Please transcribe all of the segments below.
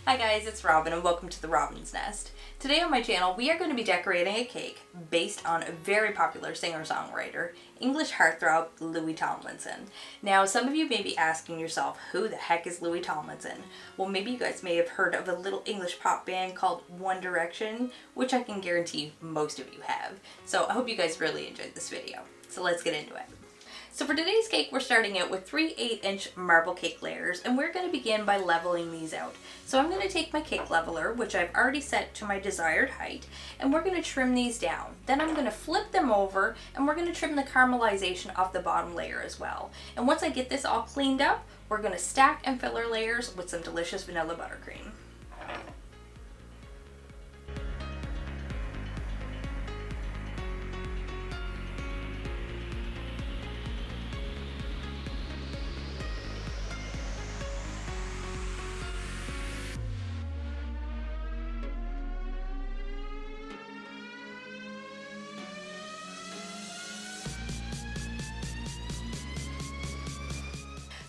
Hi guys, it's Robin and welcome to the Robin's Nest. Today on my channel we are going to be decorating a cake based on a very popular singer-songwriter, English heartthrob Louis Tomlinson. Now some of you may be asking yourself, who the heck is Louis Tomlinson? Well, maybe you guys may have heard of a little English pop band called One Direction, which I can guarantee most of you have. So I hope you guys really enjoyed this video. So let's get into it. So for today's cake, we're starting out with 3 8-inch marble cake layers, and we're going to begin by leveling these out. So I'm going to take my cake leveler, which I've already set to my desired height, and we're going to trim these down. Then I'm going to flip them over, and we're going to trim the caramelization off the bottom layer as well. And once I get this all cleaned up, we're going to stack and fill our layers with some delicious vanilla buttercream.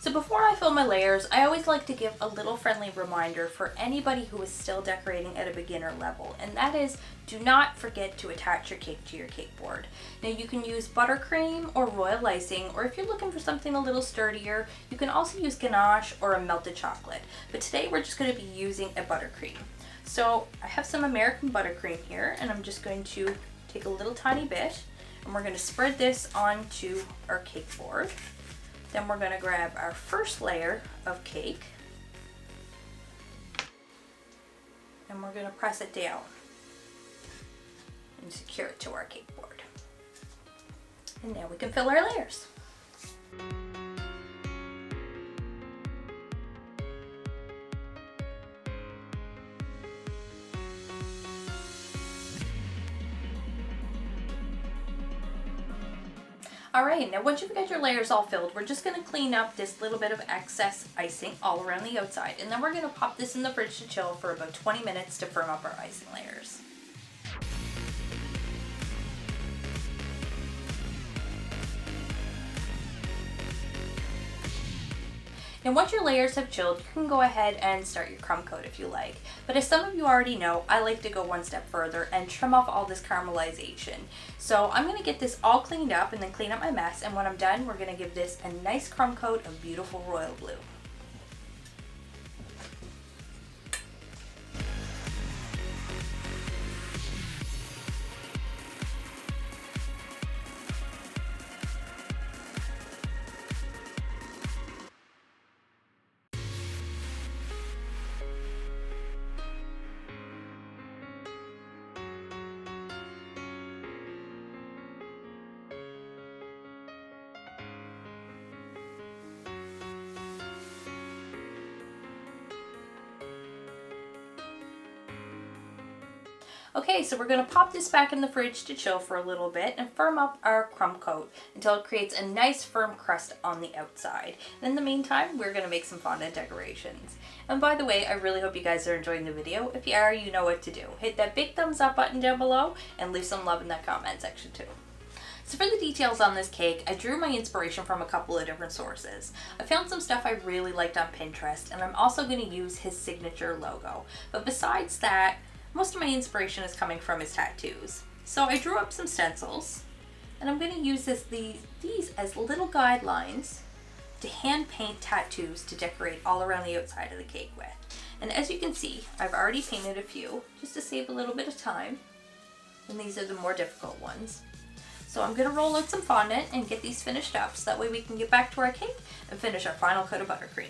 So before I fill my layers, I always like to give a little friendly reminder for anybody who is still decorating at a beginner level, and that is, do not forget to attach your cake to your cake board. Now you can use buttercream or royal icing, or if you're looking for something a little sturdier, you can also use ganache or a melted chocolate. But today we're just going to be using a buttercream. So I have some American buttercream here, and I'm just going to take a little tiny bit, and we're going to spread this onto our cake board. Then we're going to grab our first layer of cake and we're going to press it down and secure it to our cake board. And now we can fill our layers. Alright, now once you've got your layers all filled, we're just going to clean up this little bit of excess icing all around the outside, and then we're going to pop this in the fridge to chill for about 20 minutes to firm up our icing layers. Now once your layers have chilled, you can go ahead and start your crumb coat if you like. But as some of you already know, I like to go one step further and trim off all this caramelization. So I'm going to get this all cleaned up and then clean up my mess, and when I'm done, we're going to give this a nice crumb coat of beautiful royal blue. Okay, so we're going to pop this back in the fridge to chill for a little bit and firm up our crumb coat until it creates a nice firm crust on the outside. And in the meantime, we're going to make some fondant decorations. And by the way, I really hope you guys are enjoying the video. If you are, you know what to do. Hit that big thumbs up button down below and leave some love in that comment section too. So for the details on this cake, I drew my inspiration from a couple of different sources. I found some stuff I really liked on Pinterest, and I'm also going to use his signature logo. But besides that, most of my inspiration is coming from his tattoos. So I drew up some stencils, and I'm going to use these as little guidelines to hand paint tattoos to decorate all around the outside of the cake with. And as you can see, I've already painted a few just to save a little bit of time, and these are the more difficult ones. So I'm going to roll out some fondant and get these finished up so that way we can get back to our cake and finish our final coat of buttercream.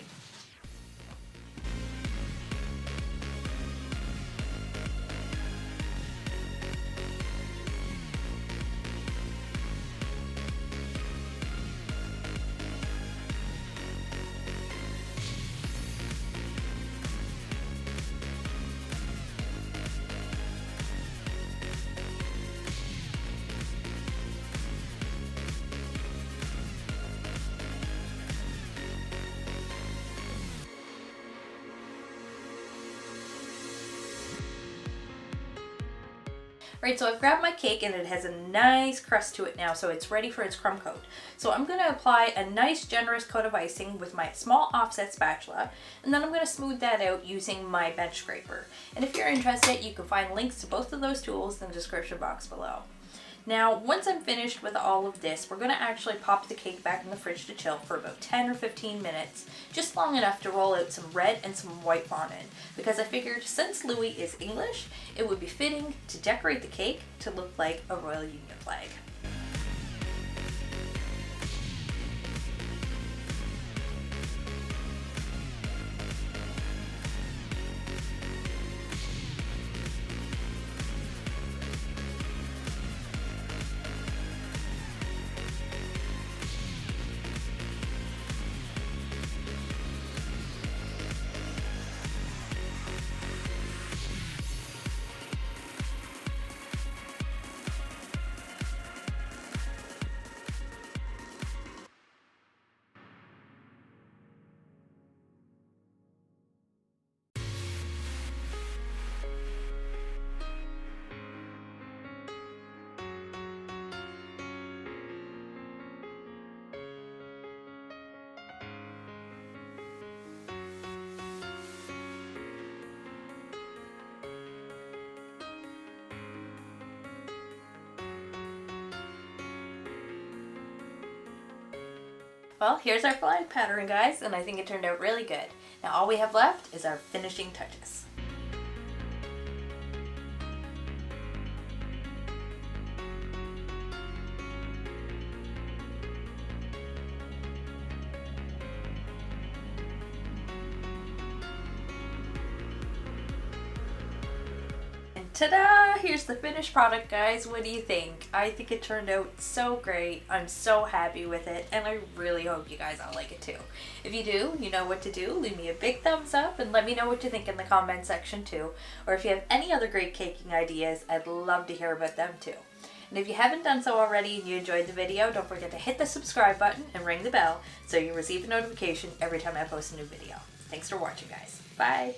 Right, so I've grabbed my cake and it has a nice crust to it now, so it's ready for its crumb coat. So I'm going to apply a nice generous coat of icing with my small offset spatula, and then I'm going to smooth that out using my bench scraper. And if you're interested, you can find links to both of those tools in the description box below. Now, once I'm finished with all of this, we're going to actually pop the cake back in the fridge to chill for about 10 or 15 minutes, just long enough to roll out some red and some white fondant, because I figured since Louis is English, it would be fitting to decorate the cake to look like a Royal Union flag. Well, here's our flag pattern, guys, and I think it turned out really good. Now all we have left is our finishing touches. Ta-da! Here's the finished product, guys. What do you think? I think it turned out so great. I'm so happy with it, and I really hope you guys all like it too. If you do, you know what to do. Leave me a big thumbs up and let me know what you think in the comment section too. Or if you have any other great caking ideas, I'd love to hear about them too. And if you haven't done so already and you enjoyed the video, don't forget to hit the subscribe button and ring the bell so you receive a notification every time I post a new video. Thanks for watching, guys. Bye!